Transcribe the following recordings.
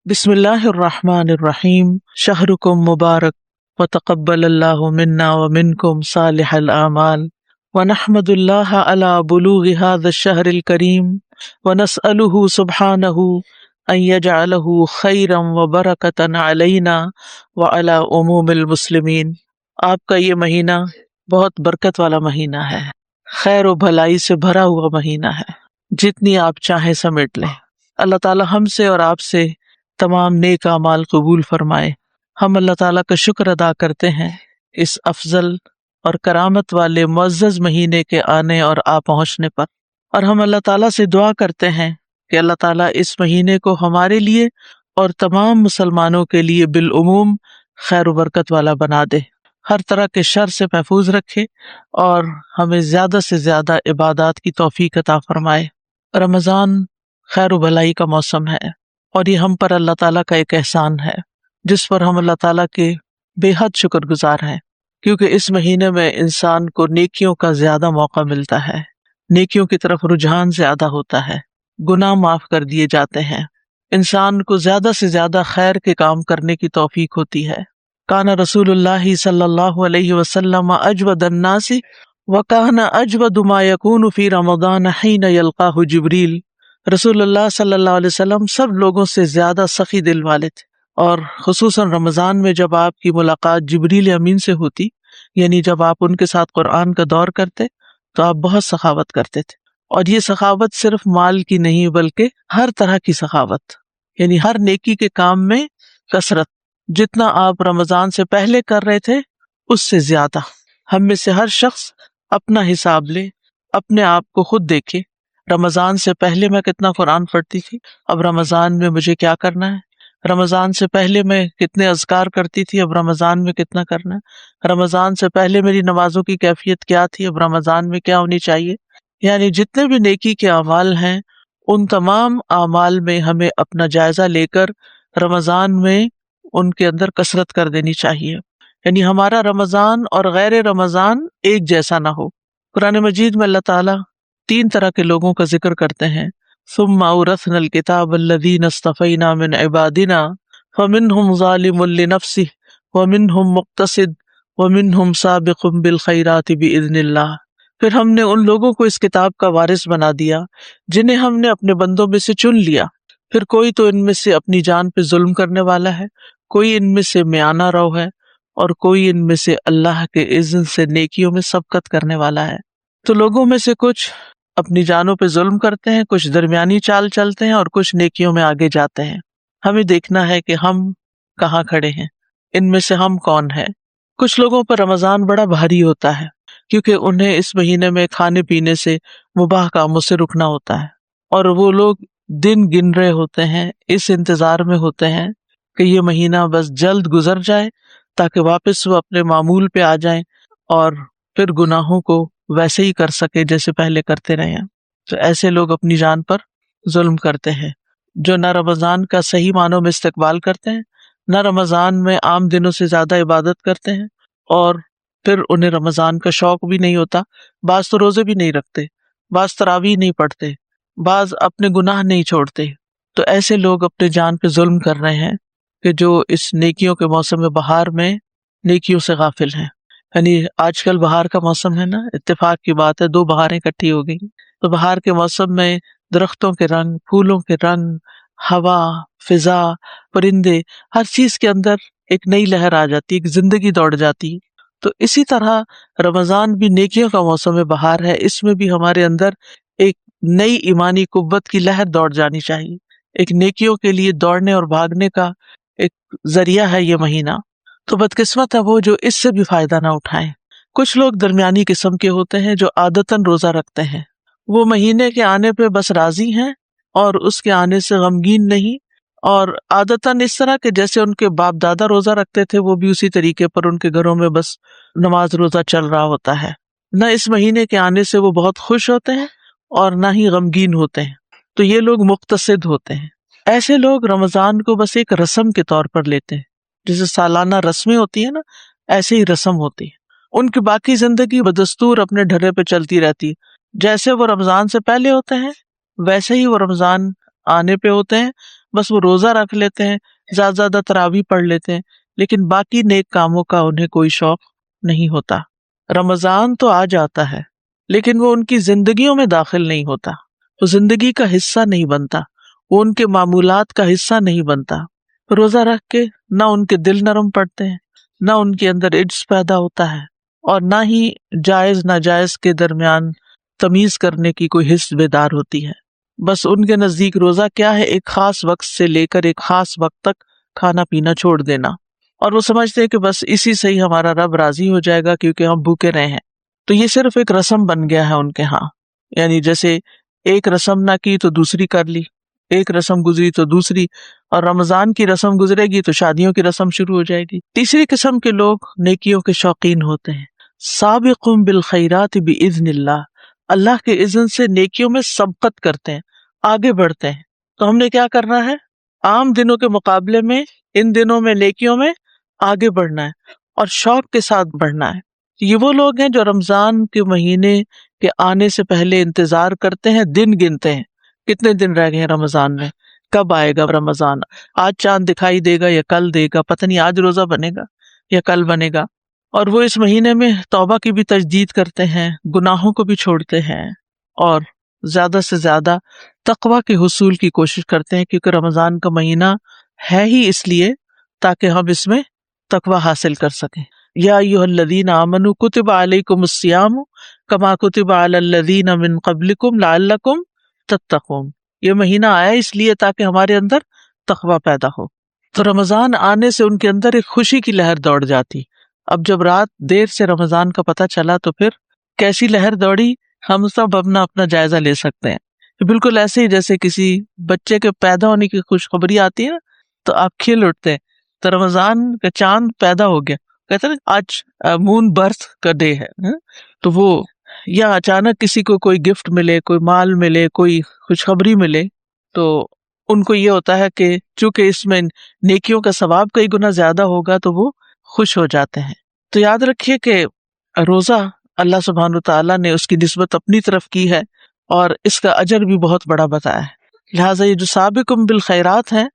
بسم اللہ الرحمن الرحیم شہرکم مبارک وتقبل اللہ منا ومنکم صالح الاعمال ونحمد اللہ علی بلوغ هذا الشہر الکریم ونسألہ سبحانہ ان یجعلہ خیرا وبرکتا علینا وعلی عموم المسلمین۔ آپ کا یہ مہینہ بہت برکت والا مہینہ ہے، خیر و بھلائی سے بھرا ہوا مہینہ ہے، جتنی آپ چاہیں سمیٹ لیں۔ اللہ تعالی ہم سے اور آپ سے تمام نیک اعمال قبول فرمائے۔ ہم اللہ تعالیٰ کا شکر ادا کرتے ہیں اس افضل اور کرامت والے معزز مہینے کے آنے اور آ پہنچنے پر، اور ہم اللہ تعالیٰ سے دعا کرتے ہیں کہ اللہ تعالیٰ اس مہینے کو ہمارے لیے اور تمام مسلمانوں کے لیے بالعموم خیر و برکت والا بنا دے، ہر طرح کے شر سے محفوظ رکھے اور ہمیں زیادہ سے زیادہ عبادات کی توفیق عطا فرمائے۔ رمضان خیر و بھلائی کا موسم ہے، اور یہ ہم پر اللہ تعالیٰ کا ایک احسان ہے جس پر ہم اللہ تعالیٰ کے بے حد شکر گزار ہیں، کیونکہ اس مہینے میں انسان کو نیکیوں کا زیادہ موقع ملتا ہے، نیکیوں کی طرف رجحان زیادہ ہوتا ہے، گناہ معاف کر دیے جاتے ہیں، انسان کو زیادہ سے زیادہ خیر کے کام کرنے کی توفیق ہوتی ہے۔ کان رسول اللہ صلی اللہ علیہ وسلم اجود الناس وکان اجود ما یکون فی رمضان حین یلقاہ جبریل۔ رسول اللہ صلی اللہ علیہ وسلم سب لوگوں سے زیادہ سخی دل والے تھے، اور خصوصاً رمضان میں جب آپ کی ملاقات جبریل امین سے ہوتی، یعنی جب آپ ان کے ساتھ قرآن کا دور کرتے تو آپ بہت سخاوت کرتے تھے، اور یہ سخاوت صرف مال کی نہیں بلکہ ہر طرح کی سخاوت، یعنی ہر نیکی کے کام میں کثرت، جتنا آپ رمضان سے پہلے کر رہے تھے اس سے زیادہ۔ ہم میں سے ہر شخص اپنا حساب لے، اپنے آپ کو خود دیکھے، رمضان سے پہلے میں کتنا قرآن پڑھتی تھی، اب رمضان میں مجھے کیا کرنا ہے، رمضان سے پہلے میں کتنے اذکار کرتی تھی، اب رمضان میں کتنا کرنا ہے، رمضان سے پہلے میری نمازوں کی کیفیت کیا تھی، اب رمضان میں کیا ہونی چاہیے۔ یعنی جتنے بھی نیکی کے اعمال ہیں ان تمام اعمال میں ہمیں اپنا جائزہ لے کر رمضان میں ان کے اندر کثرت کر دینی چاہیے، یعنی ہمارا رمضان اور غیر رمضان ایک جیسا نہ ہو۔ قرآن مجید میں اللہ تعالیٰ 3 طرح کے لوگوں کا ذکر کرتے ہیں، ثم اورثنا الکتاب الذین اصطفینا من عبادنا فمنهم ظالم لنفسه ومنهم مقتصد ومنهم سابق بالخیرات باذن اللہ۔ پھر ہم نے ان لوگوں کو اس کتاب کا وارث بنا دیا جنہیں ہم نے اپنے بندوں میں سے چن لیا، پھر کوئی تو ان میں سے اپنی جان پہ ظلم کرنے والا ہے، کوئی ان میں سے میانہ رو ہے، اور کوئی ان میں سے اللہ کے اذن سے نیکیوں میں سبقت کرنے والا ہے۔ تو لوگوں میں سے کچھ اپنی جانوں پہ ظلم کرتے ہیں، کچھ درمیانی چال چلتے ہیں، اور کچھ نیکیوں میں آگے جاتے ہیں۔ ہمیں دیکھنا ہے کہ ہم کہاں کھڑے ہیں، ان میں سے ہم کون ہیں۔ کچھ لوگوں پر رمضان بڑا بھاری ہوتا ہے کیونکہ انہیں اس مہینے میں کھانے پینے سے، مباح کاموں سے رکنا ہوتا ہے، اور وہ لوگ دن گن رہے ہوتے ہیں، اس انتظار میں ہوتے ہیں کہ یہ مہینہ بس جلد گزر جائے تاکہ واپس وہ اپنے معمول پہ آ جائیں اور پھر گناہوں کو ویسے ہی کر سکے جیسے پہلے کرتے رہے ہیں۔ تو ایسے لوگ اپنی جان پر ظلم کرتے ہیں، جو نہ رمضان کا صحیح معنوں میں استقبال کرتے ہیں، نہ رمضان میں عام دنوں سے زیادہ عبادت کرتے ہیں، اور پھر انہیں رمضان کا شوق بھی نہیں ہوتا۔ بعض تو روزے بھی نہیں رکھتے، بعض تراویح نہیں پڑھتے، بعض اپنے گناہ نہیں چھوڑتے۔ تو ایسے لوگ اپنے جان پہ ظلم کر رہے ہیں کہ جو اس نیکیوں کے موسم بہار میں نیکیوں سے غافل ہیں۔ یعنی آج کل بہار کا موسم ہے نا، اتفاق کی بات ہے 2 بہاریں اکٹھی ہو گئی، تو بہار کے موسم میں درختوں کے رنگ، پھولوں کے رنگ، ہوا، فضا، پرندے، ہر چیز کے اندر ایک نئی لہر آ جاتی ہے، ایک زندگی دوڑ جاتی ہے۔ تو اسی طرح رمضان بھی نیکیوں کا موسم بہار ہے، اس میں بھی ہمارے اندر ایک نئی ایمانی قوت کی لہر دوڑ جانی چاہیے، ایک نیکیوں کے لیے دوڑنے اور بھاگنے کا ایک ذریعہ ہے یہ مہینہ۔ تو بدقسمت ہے وہ جو اس سے بھی فائدہ نہ اٹھائیں۔ کچھ لوگ درمیانی قسم کے ہوتے ہیں جو عادتاً روزہ رکھتے ہیں، وہ مہینے کے آنے پہ بس راضی ہیں اور اس کے آنے سے غمگین نہیں، اور عادتاً اس طرح کہ جیسے ان کے باپ دادا روزہ رکھتے تھے وہ بھی اسی طریقے پر ان کے گھروں میں بس نماز روزہ چل رہا ہوتا ہے۔ نہ اس مہینے کے آنے سے وہ بہت خوش ہوتے ہیں اور نہ ہی غمگین ہوتے ہیں، تو یہ لوگ مقتصد ہوتے ہیں۔ ایسے لوگ رمضان کو بس ایک رسم کے طور پر لیتے ہیں، جیسے سالانہ رسمیں ہوتی ہیں نا، ایسے ہی رسم ہوتی ہے۔ ان کی باقی زندگی بدستور اپنے ڈھرے پہ چلتی رہتی ہے، جیسے وہ رمضان سے پہلے ہوتے ہیں ویسے ہی وہ رمضان آنے پہ ہوتے ہیں، بس وہ روزہ رکھ لیتے ہیں، زیادہ زیادہ تراویح پڑھ لیتے ہیں، لیکن باقی نیک کاموں کا انہیں کوئی شوق نہیں ہوتا۔ رمضان تو آ جاتا ہے لیکن وہ ان کی زندگیوں میں داخل نہیں ہوتا، وہ زندگی کا حصہ نہیں بنتا، وہ ان کے معمولات کا حصہ نہیں بنتا۔ روزہ رکھ کے نہ ان کے دل نرم پڑتے ہیں، نہ ان کے اندر عجز پیدا ہوتا ہے، اور نہ ہی جائز ناجائز کے درمیان تمیز کرنے کی کوئی حس بیدار ہوتی ہے۔ بس ان کے نزدیک روزہ کیا ہے، ایک خاص وقت سے لے کر ایک خاص وقت تک کھانا پینا چھوڑ دینا، اور وہ سمجھتے ہیں کہ بس اسی سے ہی ہمارا رب راضی ہو جائے گا کیونکہ ہم بھوکے رہے ہیں۔ تو یہ صرف ایک رسم بن گیا ہے ان کے ہاں، یعنی جیسے ایک رسم نہ کی تو دوسری کر لی، ایک رسم گزری تو دوسری، اور رمضان کی رسم گزرے گی تو شادیوں کی رسم شروع ہو جائے گی۔ تیسری قسم کے لوگ نیکیوں کے شوقین ہوتے ہیں، سابقون بالخیرات باذن اللہ، اللہ کے اذن سے نیکیوں میں سبقت کرتے ہیں، آگے بڑھتے ہیں۔ تو ہم نے کیا کرنا ہے، عام دنوں کے مقابلے میں ان دنوں میں نیکیوں میں آگے بڑھنا ہے اور شوق کے ساتھ بڑھنا ہے۔ یہ وہ لوگ ہیں جو رمضان کے مہینے کے آنے سے پہلے انتظار کرتے ہیں، دن گنتے ہیں، کتنے دن رہ گئے ہیں رمضان میں، کب آئے گا رمضان، آج چاند دکھائی دے گا یا کل دے گا، پتہ نہیں آج روزہ بنے گا یا کل بنے گا۔ اور وہ اس مہینے میں توبہ کی بھی تجدید کرتے ہیں، گناہوں کو بھی چھوڑتے ہیں، اور زیادہ سے زیادہ تقوی کے حصول کی کوشش کرتے ہیں، کیونکہ رمضان کا مہینہ ہے ہی اس لیے تاکہ ہم اس میں تقوی حاصل کر سکیں۔ یا ایھا الذین آمنوا کتب علیکم الصیام کما کتب علی الذین من قبلکم لعلکم تتقون۔ یہ مہینہ آیا اس لیے تاکہ ہمارے اندر تقوی پیدا ہو۔ تو رمضان آنے سے ان کے اندر ایک خوشی کی لہر دوڑ جاتی۔ اب جب رات دیر سے رمضان کا پتہ چلا تو پھر کیسی لہر دوڑی، ہم سب اپنا جائزہ لے سکتے ہیں۔ بالکل ایسے ہی جیسے کسی بچے کے پیدا ہونے کی خوشخبری آتی ہے نا، تو آپ کھل اٹھتے ہیں۔ تو رمضان کا چاند پیدا ہو گیا، کہتے ہیں آج مون برتھ کا ڈے ہے، تو وہ، یا اچانک کسی کو کوئی گفٹ ملے، کوئی مال ملے، کوئی خوشخبری ملے، تو ان کو یہ ہوتا ہے کہ چونکہ اس میں نیکیوں کا ثواب کئی گنا زیادہ ہوگا تو وہ خوش ہو جاتے ہیں۔ تو یاد رکھیے کہ روزہ اللہ سبحانہ تعالیٰ نے اس کی نسبت اپنی طرف کی ہے اور اس کا اجر بھی بہت بڑا بتایا ہے، لہٰذا یہ جو سابقون بالخیرات ہیں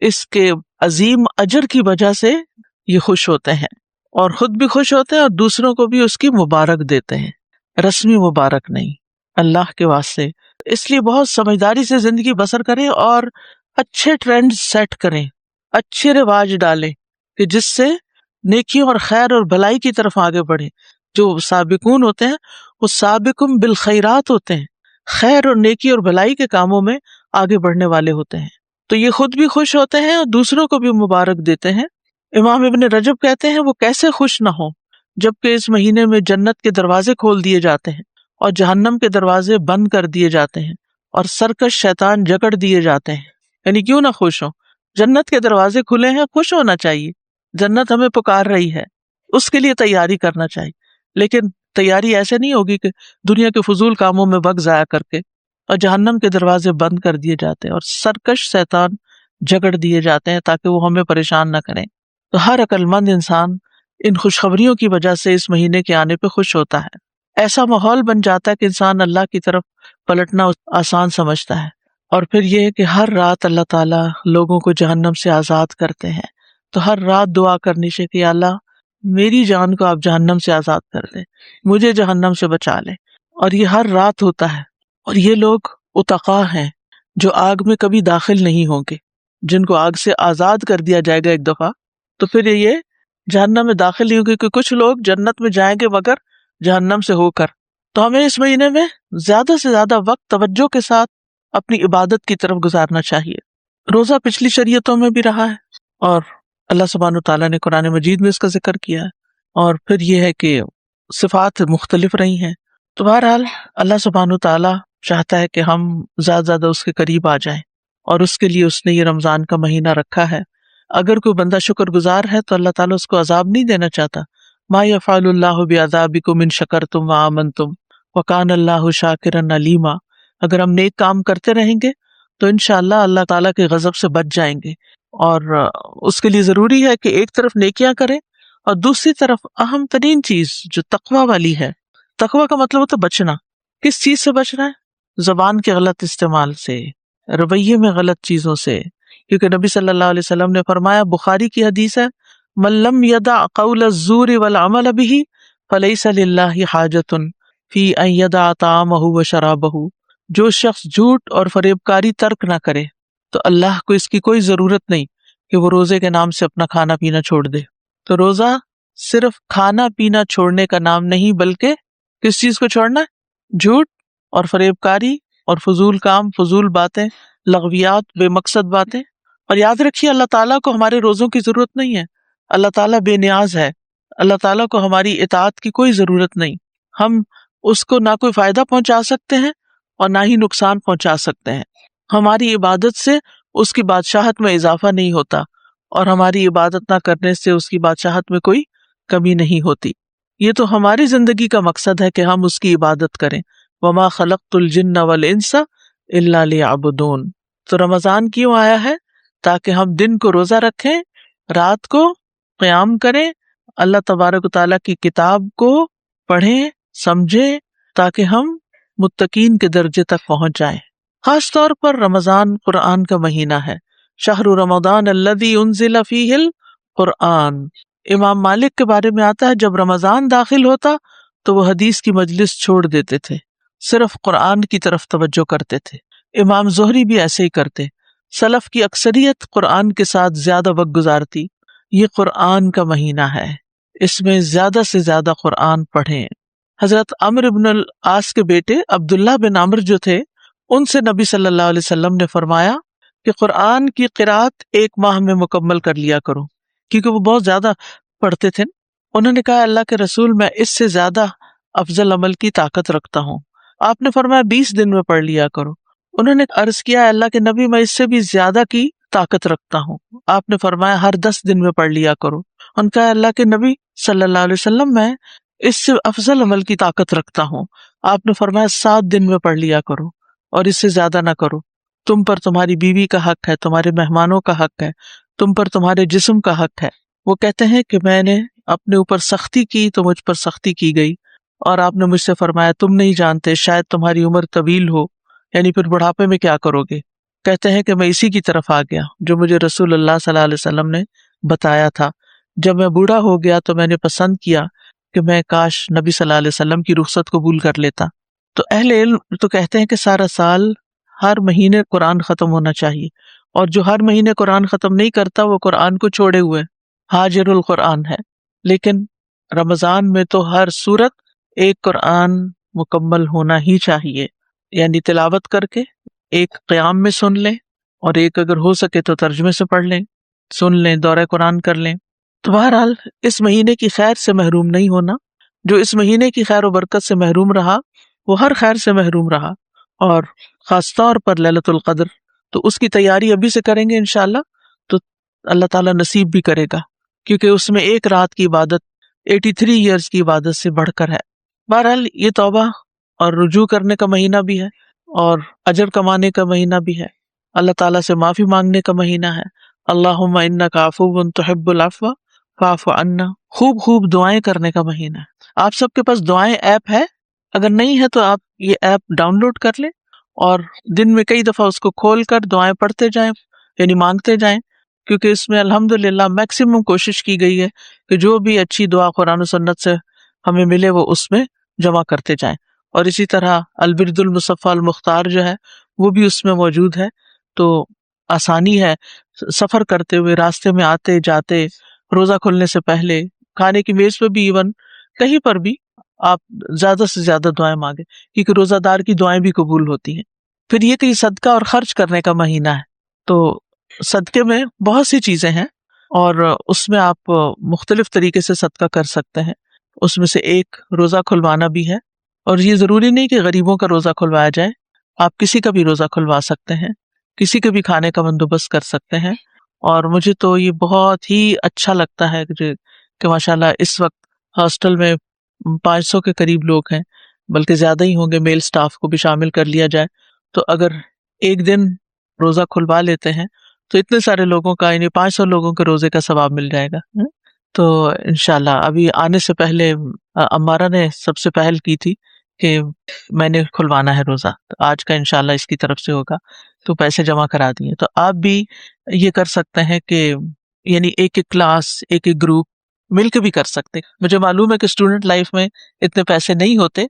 اس کے عظیم اجر کی وجہ سے یہ خوش ہوتے ہیں، اور خود بھی خوش ہوتے ہیں اور دوسروں کو بھی اس کی مبارک دیتے ہیں، رسمی مبارک نہیں، اللہ کے واسطے۔ اس لیے بہت سمجھداری سے زندگی بسر کریں اور اچھے ٹرینڈ سیٹ کریں، اچھے رواج ڈالیں کہ جس سے نیکیوں اور خیر اور بھلائی کی طرف آگے بڑھیں۔ جو سابقون ہوتے ہیں وہ سابقون بالخیرات ہوتے ہیں، خیر اور نیکی اور بھلائی کے کاموں میں آگے بڑھنے والے ہوتے ہیں، تو یہ خود بھی خوش ہوتے ہیں اور دوسروں کو بھی مبارک دیتے ہیں۔ امام ابن رجب کہتے ہیں وہ کیسے خوش نہ ہوں جبکہ اس مہینے میں جنت کے دروازے کھول دیے جاتے ہیں اور جہنم کے دروازے بند کر دیے جاتے ہیں اور سرکش شیطان جکڑ دیے جاتے ہیں، یعنی کیوں نہ خوش ہوں؟ جنت کے دروازے کھلے ہیں، خوش ہونا چاہیے، جنت ہمیں پکار رہی ہے، اس کے لیے تیاری کرنا چاہیے، لیکن تیاری ایسے نہیں ہوگی کہ دنیا کے فضول کاموں میں وقت ضائع کر کے، اور جہنم کے دروازے بند کر دیے جاتے ہیں اور سرکش شیطان جکڑ دیے جاتے ہیں تاکہ وہ ہمیں پریشان نہ کریں۔ تو ہر عقل مند انسان ان خوشخبریوں کی وجہ سے اس مہینے کے آنے پہ خوش ہوتا ہے، ایسا ماحول بن جاتا ہے کہ انسان اللہ کی طرف پلٹنا آسان سمجھتا ہے۔ اور پھر یہ ہے کہ ہر رات اللہ تعالیٰ لوگوں کو جہنم سے آزاد کرتے ہیں، تو ہر رات دعا کرنی چاہیے کہ اللہ میری جان کو آپ جہنم سے آزاد کر دیں، مجھے جہنم سے بچا لیں، اور یہ ہر رات ہوتا ہے۔ اور یہ لوگ اتقا ہیں جو آگ میں کبھی داخل نہیں ہوں گے، جن کو آگ سے آزاد کر دیا جائے گا ایک دفعہ تو پھر یہ جہنم میں داخل نہیں ہوں گے، کیونکہ کچھ لوگ جنت میں جائیں گے مگر جہنم سے ہو کر۔ تو ہمیں اس مہینے میں زیادہ سے زیادہ وقت توجہ کے ساتھ اپنی عبادت کی طرف گزارنا چاہیے۔ روزہ پچھلی شریعتوں میں بھی رہا ہے اور اللہ سبحانہ تعالیٰ نے قرآن مجید میں اس کا ذکر کیا ہے، اور پھر یہ ہے کہ صفات مختلف رہی ہیں۔ تو بہرحال اللہ سبحانہ تعالیٰ چاہتا ہے کہ ہم زیادہ زیادہ اس کے قریب آ جائیں، اور اس کے لیے اس نے یہ رمضان کا مہینہ رکھا ہے۔ اگر کوئی بندہ شکر گزار ہے تو اللہ تعالیٰ اس کو عذاب نہیں دینا چاہتا۔ ما یفعل اللہ بعذابکم ان شکرتم وآمنتم وکان اللہ شاکرا علیما۔ اگر ہم نیک کام کرتے رہیں گے تو انشاءاللہ اللہ تعالیٰ کے غضب سے بچ جائیں گے، اور اس کے لیے ضروری ہے کہ ایک طرف نیکیاں کریں اور دوسری طرف اہم ترین چیز جو تقوی والی ہے۔ تقوی کا مطلب ہوتا ہے بچنا۔ کس چیز سے بچنا ہے؟ زبان کے غلط استعمال سے، رویے میں غلط چیزوں سے، کیونکہ نبی صلی اللہ علیہ وسلم نے فرمایا، بخاری کی حدیث ہے، من لم یدع قول الزور والعمل به فلیس للہ حاجۃ فی ان یدع طعامہ وشرابہ، جو شخص جھوٹ اور فریب کاری ترک نہ کرے تو اللہ کو اس کی کوئی ضرورت نہیں کہ وہ روزے کے نام سے اپنا کھانا پینا چھوڑ دے۔ تو روزہ صرف کھانا پینا چھوڑنے کا نام نہیں، بلکہ کس چیز کو چھوڑنا ہے؟ جھوٹ اور فریب کاری اور فضول کام، فضول باتیں، لغویات، بے مقصد باتیں۔ اور یاد رکھیے اللہ تعالیٰ کو ہمارے روزوں کی ضرورت نہیں ہے، اللہ تعالیٰ بے نیاز ہے، اللہ تعالیٰ کو ہماری اطاعت کی کوئی ضرورت نہیں، ہم اس کو نہ کوئی فائدہ پہنچا سکتے ہیں اور نہ ہی نقصان پہنچا سکتے ہیں۔ ہماری عبادت سے اس کی بادشاہت میں اضافہ نہیں ہوتا اور ہماری عبادت نہ کرنے سے اس کی بادشاہت میں کوئی کمی نہیں ہوتی۔ یہ تو ہماری زندگی کا مقصد ہے کہ ہم اس کی عبادت کریں۔ وما خلقت الجن والانس الا لیعبدون۔ تو رمضان کیوں آیا ہے؟ تاکہ ہم دن کو روزہ رکھیں، رات کو قیام کریں، اللہ تبارک و تعالیٰ کی کتاب کو پڑھیں، سمجھیں، تاکہ ہم متقین کے درجے تک پہنچ جائیں۔ خاص طور پر رمضان قرآن کا مہینہ ہے۔ شہر رمضان الذی انزل فیہ القرآن۔ امام مالک کے بارے میں آتا ہے جب رمضان داخل ہوتا تو وہ حدیث کی مجلس چھوڑ دیتے تھے، صرف قرآن کی طرف توجہ کرتے تھے۔ امام زہری بھی ایسے ہی کرتے۔ سلف کی اکثریت قرآن کے ساتھ زیادہ وقت گزارتی۔ یہ قرآن کا مہینہ ہے، اس میں زیادہ سے زیادہ قرآن پڑھیں۔ حضرت عمرو بن العاص کے بیٹے عبداللہ بن عمرو جو تھے، ان سے نبی صلی اللہ علیہ وسلم نے فرمایا کہ قرآن کی قرات 1 ماہ میں مکمل کر لیا کرو، کیونکہ وہ بہت زیادہ پڑھتے تھے۔ انہوں نے کہا اللہ کے رسول، میں اس سے زیادہ افضل عمل کی طاقت رکھتا ہوں۔ آپ نے فرمایا 20 دن میں پڑھ لیا کرو۔ انہوں نے عرض کیا اللہ کے نبی، میں اس سے بھی زیادہ کی طاقت رکھتا ہوں۔ آپ نے فرمایا ہر 10 دن میں پڑھ لیا کرو۔ ان کا اللہ کے نبی صلی اللہ علیہ وسلم، میں اس سے افضل عمل کی طاقت رکھتا ہوں۔ آپ نے فرمایا 7 دن میں پڑھ لیا کرو اور اس سے زیادہ نہ کرو۔ تم پر تمہاری بیوی کا حق ہے، تمہارے مہمانوں کا حق ہے، تم پر تمہارے جسم کا حق ہے۔ وہ کہتے ہیں کہ میں نے اپنے اوپر سختی کی تو مجھ پر سختی کی گئی، اور آپ نے مجھ سے فرمایا تم نہیں جانتے شاید تمہاری عمر طویل ہو، یعنی پھر بڑھاپے میں کیا کرو گے۔ کہتے ہیں کہ میں اسی کی طرف آ گیا جو مجھے رسول اللہ صلی اللہ علیہ وسلم نے بتایا تھا۔ جب میں بوڑھا ہو گیا تو میں نے پسند کیا کہ میں کاش نبی صلی اللہ علیہ وسلم کی رخصت قبول کر لیتا۔ تو اہل علم تو کہتے ہیں کہ سارا سال ہر مہینے قرآن ختم ہونا چاہیے، اور جو ہر مہینے قرآن ختم نہیں کرتا وہ قرآن کو چھوڑے ہوئے حاجر القرآن ہے۔ لیکن رمضان میں تو ہر سورت ایک قرآن مکمل ہونا ہی چاہیے، یعنی تلاوت کر کے ایک قیام میں سن لیں، اور ایک اگر ہو سکے تو ترجمے سے پڑھ لیں، سن لیں، دورہ قرآن کر لیں۔ تو بہرحال اس مہینے کی خیر سے محروم نہیں ہونا۔ جو اس مہینے کی خیر و برکت سے محروم رہا وہ ہر خیر سے محروم رہا، اور خاص طور پر لیلۃ القدر تو اس کی تیاری ابھی سے کریں گے انشاءاللہ تو اللہ تعالیٰ نصیب بھی کرے گا، کیونکہ اس میں ایک رات کی عبادت 83 ایئرز کی عبادت سے بڑھ کر ہے۔ بہرحال یہ توبہ اور رجوع کرنے کا مہینہ بھی ہے، اور اجر کمانے کا مہینہ بھی ہے، اللہ تعالیٰ سے معافی مانگنے کا مہینہ ہے۔ اللہم انک عفو تحب العفو فاعف عنا، خوب خوب دعائیں کرنے کا مہینہ ہے۔ آپ سب کے پاس دعائیں ایپ ہے؟ اگر نہیں ہے تو آپ یہ ایپ ڈاؤن لوڈ کر لیں، اور دن میں کئی دفعہ اس کو کھول کر دعائیں پڑھتے جائیں، یعنی مانگتے جائیں، کیونکہ اس میں الحمدللہ میکسیمم کوشش کی گئی ہے کہ جو بھی اچھی دعا قرآن و سنت سے ہمیں ملے وہ اس میں جمع کرتے جائیں۔ اور اسی طرح البرد المصفى المختار جو ہے وہ بھی اس میں موجود ہے، تو آسانی ہے سفر کرتے ہوئے، راستے میں آتے جاتے، روزہ کھلنے سے پہلے، کھانے کی میز پہ بھی، ایون کہیں پر بھی آپ زیادہ سے زیادہ دعائیں مانگیں، کیونکہ روزہ دار کی دعائیں بھی قبول ہوتی ہیں۔ پھر یہ کہ صدقہ اور خرچ کرنے کا مہینہ ہے، تو صدقے میں بہت سی چیزیں ہیں، اور اس میں آپ مختلف طریقے سے صدقہ کر سکتے ہیں۔ اس میں سے ایک روزہ کھلوانا بھی ہے، اور یہ ضروری نہیں کہ غریبوں کا روزہ کھلوایا جائے، آپ کسی کا بھی روزہ کھلوا سکتے ہیں، کسی کے بھی کھانے کا بندوبست کر سکتے ہیں۔ اور مجھے تو یہ بہت ہی اچھا لگتا ہے کہ ماشاءاللہ اس وقت ہاسٹل میں 500 کے قریب لوگ ہیں، بلکہ زیادہ ہی ہوں گے، میل سٹاف کو بھی شامل کر لیا جائے تو اگر ایک دن روزہ کھلوا لیتے ہیں تو اتنے سارے لوگوں کا، یعنی 500 لوگوں کے روزے کا ثواب مل جائے گا۔ تو انشاءاللہ ابھی آنے سے پہلے عمارہ نے سب سے پہل کی تھی کہ میں نے کھلوانا ہے روزہ، تو آج کا انشاءاللہ اس کی طرف سے ہوگا۔ تو پیسے جمع کرا دیے. تو آپ بھی یہ کر سکتے ہیں کہ یعنی ایک ایک کلاس، ایک ایک گروپ مل کے بھی کر سکتے. مجھے معلوم ہے کہ اسٹوڈنٹ لائف میں اتنے پیسے نہیں ہوتے،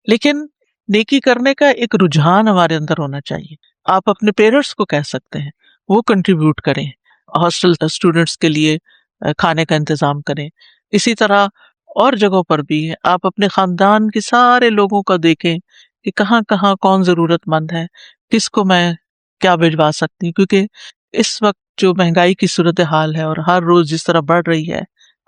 لیکن نیکی کرنے کا ایک رجحان ہمارے اندر ہونا چاہیے. آپ اپنے پیرنٹس کو کہہ سکتے ہیں وہ کنٹریبیوٹ کریں، ہاسٹل اسٹوڈنٹس کے لیے کھانے کا انتظام کریں. اسی طرح اور جگہوں پر بھی آپ اپنے خاندان کے سارے لوگوں کا دیکھیں کہ کہاں کہاں کون ضرورت مند ہے، کس کو میں کیا بھجوا سکتی ہوں. کیونکہ اس وقت جو مہنگائی کی صورتحال ہے اور ہر روز جس طرح بڑھ رہی ہے،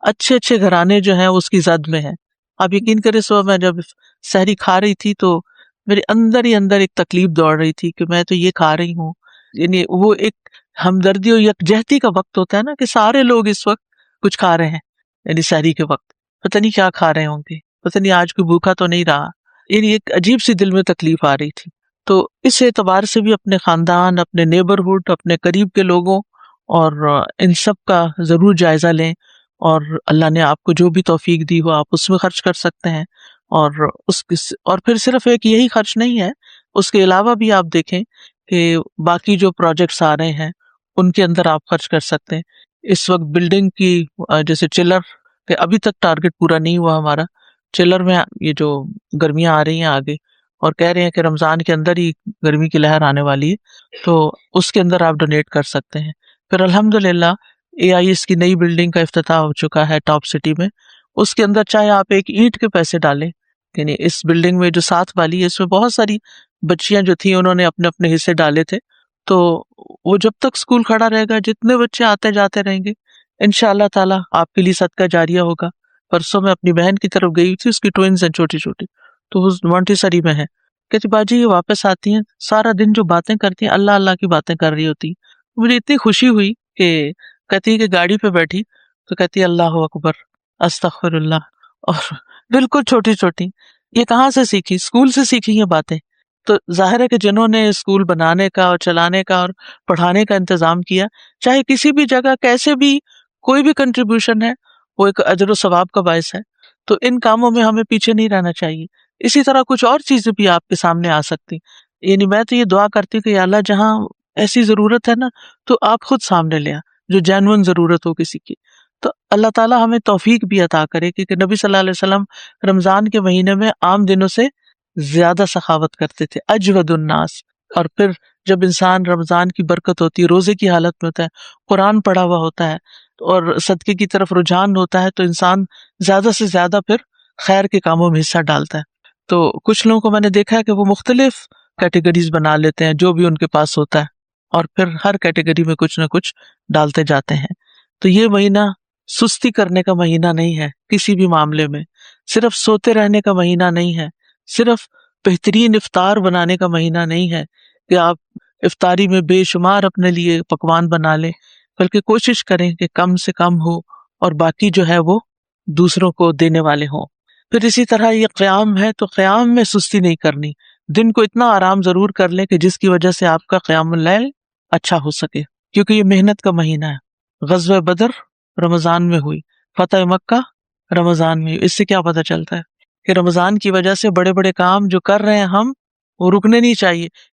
اچھے اچھے گھرانے جو ہیں اس کی زد میں ہیں. آپ یقین کریں صبح میں جب سحری کھا رہی تھی تو میرے اندر ہی اندر ایک تکلیف دوڑ رہی تھی کہ میں تو یہ کھا رہی ہوں. یعنی وہ ایک ہمدردی اور یکجہتی کا وقت ہوتا ہے نا کہ سارے لوگ اس وقت کچھ کھا رہے ہیں، یعنی سحری کے وقت پتہ نہیں کیا کھا رہے ہوں گے، پتہ نہیں آج کوئی بھوکا تو نہیں رہا. یعنی ایک عجیب سی دل میں تکلیف آ رہی تھی. تو اس اعتبار سے بھی اپنے خاندان، اپنے نیبرہڈ، اپنے قریب کے لوگوں اور ان سب کا ضرور جائزہ لیں. اور اللہ نے آپ کو جو بھی توفیق دی ہو آپ اس میں خرچ کر سکتے ہیں. اور پھر صرف ایک یہی خرچ نہیں ہے، اس کے علاوہ بھی آپ دیکھیں کہ باقی جو پروجیکٹس آ رہے ہیں ان کے اندر آپ خرچ کر سکتے ہیں. اس وقت بلڈنگ کی جیسے چلر کہ ابھی تک ٹارگٹ پورا نہیں ہوا ہمارا. چلر میں یہ جو گرمیاں آ رہی ہیں آگے اور کہہ رہے ہیں کہ رمضان کے اندر ہی گرمی کی لہر آنے والی ہے، تو اس کے اندر آپ ڈونیٹ کر سکتے ہیں. پھر الحمدللہ AIS کی نئی بلڈنگ کا افتتاح ہو چکا ہے ٹاپ سٹی میں. اس کے اندر چاہے آپ ایک اینٹ کے پیسے ڈالیں، یعنی اس بلڈنگ میں جو ساتھ والی ہے اس میں بہت ساری بچیاں جو تھیں انہوں نے اپنے اپنے حصے ڈالے تھے. تو وہ جب تک اسکول کھڑا رہے گا، جتنے بچے آتے جاتے رہیں گے، انشاءاللہ تعالی آپ کے لیے صدقہ جاریہ ہوگا. پرسوں میں اپنی بہن کی طرف گئی تھی، اس کی ٹوئنز ہیں چھوٹی چھوٹی، تو وہ مونٹیسری میں ہے. کہتی باجی یہ واپس آتی ہیں سارا دن جو باتیں کرتی ہیں اللہ اللہ کی باتیں کر رہی ہوتی. مجھے اتنی خوشی ہوئی کہ کہتی کہ گاڑی پہ بیٹھی تو کہتی اللہ اکبر، استغفر اللہ. اور بالکل چھوٹی چھوٹی، یہ کہاں سے سیکھی؟ اسکول سے سیکھی یہ باتیں. تو ظاہر ہے کہ جنہوں نے اسکول بنانے کا اور چلانے کا اور پڑھانے کا انتظام کیا، چاہے کسی بھی جگہ کیسے بھی کوئی بھی کنٹریبیوشن ہے وہ ایک اجر و ثواب کا باعث ہے. تو ان کاموں میں ہمیں پیچھے نہیں رہنا چاہیے. اسی طرح کچھ اور چیزیں بھی آپ کے سامنے آ سکتی. یعنی میں تو یہ دعا کرتی ہوں کہ یا اللہ جہاں ایسی ضرورت ہے نا تو آپ خود سامنے لے آ، جو جینوئن ضرورت ہو کسی کی. تو اللہ تعالیٰ ہمیں توفیق بھی عطا کرے، کیونکہ نبی صلی اللہ علیہ وسلم رمضان کے مہینے میں عام دنوں سے زیادہ سخاوت کرتے تھے، اجود الناس. اور پھر جب انسان رمضان کی برکت ہوتی ہے، روزے کی حالت میں ہوتا ہے، قرآن پڑھا ہوا ہوتا ہے اور صدقے کی طرف رجحان ہوتا ہے، تو انسان زیادہ سے زیادہ پھر خیر کے کاموں میں حصہ ڈالتا ہے. تو کچھ لوگوں کو میں نے دیکھا ہے کہ وہ مختلف کیٹیگریز بنا لیتے ہیں جو بھی ان کے پاس ہوتا ہے، اور پھر ہر کیٹیگری میں کچھ نہ کچھ ڈالتے جاتے ہیں. تو یہ مہینہ سستی کرنے کا مہینہ نہیں ہے کسی بھی معاملے میں، صرف سوتے رہنے کا مہینہ نہیں ہے، صرف بہترین افطار بنانے کا مہینہ نہیں ہے کہ آپ افطاری میں بے شمار اپنے لیے پکوان بنا لیں، بلکہ کوشش کریں کہ کم سے کم ہو اور باقی جو ہے وہ دوسروں کو دینے والے ہوں. پھر اسی طرح یہ قیام ہے تو قیام میں سستی نہیں کرنی. دن کو اتنا آرام ضرور کر لیں کہ جس کی وجہ سے آپ کا قیام اللیل اچھا ہو سکے، کیونکہ یہ محنت کا مہینہ ہے. غزوہ بدر رمضان میں ہوئی، فتح مکہ رمضان میں ہوئی. اس سے کیا پتہ چلتا ہے کہ رمضان کی وجہ سے بڑے بڑے کام جو کر رہے ہیں ہم وہ رکنے نہیں چاہیے.